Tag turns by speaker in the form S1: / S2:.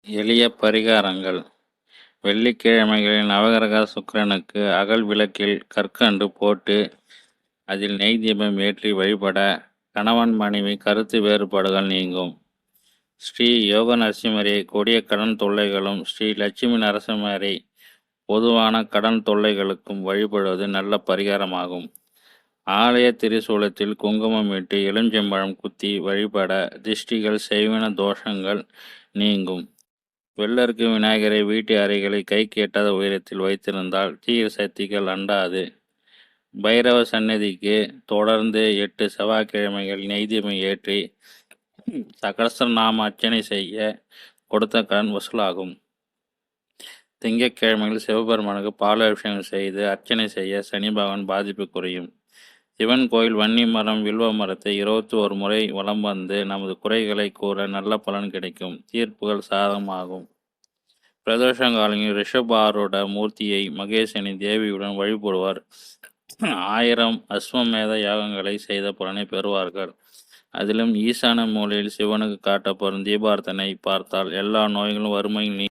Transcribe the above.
S1: எளிய பரிகாரங்கள். வெள்ளிக்கிழமைகளில் நவகிரக சுக்கிரனுக்கு அகல் விளக்கில் கற்கண்டு போட்டு அதில் நெய் தீபம் ஏற்றி வழிபட கணவன் மனைவி கருத்து வேறுபாடுகள் நீங்கும். ஸ்ரீ யோக நரசிம்மரை கொடிய கடன் தொல்லைகளும் ஸ்ரீ லட்சுமி நரசிம்மரை பொதுவான கடன் தொல்லைகளுக்கும் வழிபடுவது நல்ல பரிகாரமாகும். ஆலய திரிசூலத்தில் குங்குமம் இட்டு எலுஞ்சம்பழம் குத்தி வழிபட திஷ்டிகள் செய்வன தோஷங்கள் நீங்கும். வெள்ளருக்கு விநாயகரை வீட்டு அறைகளை கைக்கு எட்டாத உயரத்தில் வைத்திருந்தால் தீய சக்திகள் அண்டாது. பைரவ சன்னதிக்கு தொடர்ந்து 8 செவ்வாய்க்கிழமைகள் நெய்தீபம் ஏற்றி சகஸ்ரநாம அர்ச்சனை செய்ய கொடுத்த கடன் வசூலாகும். திங்கட்கிழமையில் சிவபெருமானுக்கு பால் அபிஷேகம் செய்து அர்ச்சனை செய்ய சனி பகவான் பாதிப்பு குறையும். சிவன் கோயில் வன்னி மரம் வில்வ மரத்தை 21 முறை வலம் வந்து நமது குறைகளை கூற நல்ல பலன் கிடைக்கும். தீர்ப்புகள் சாதகமாகும். பிரதோஷங்காலங்களில் ரிஷபாரூட மூர்த்தியை மகேசனி தேவியுடன் வழிபடுவார் 1000 அஸ்வமேத யாகங்களை செய்த பலனை பெறுவார்கள். அதிலும் ஈசான மூலையில் சிவனுக்கு காட்டப்படும் தீபார்த்தனை பார்த்தால் எல்லா நோய்களும் வறுமையும்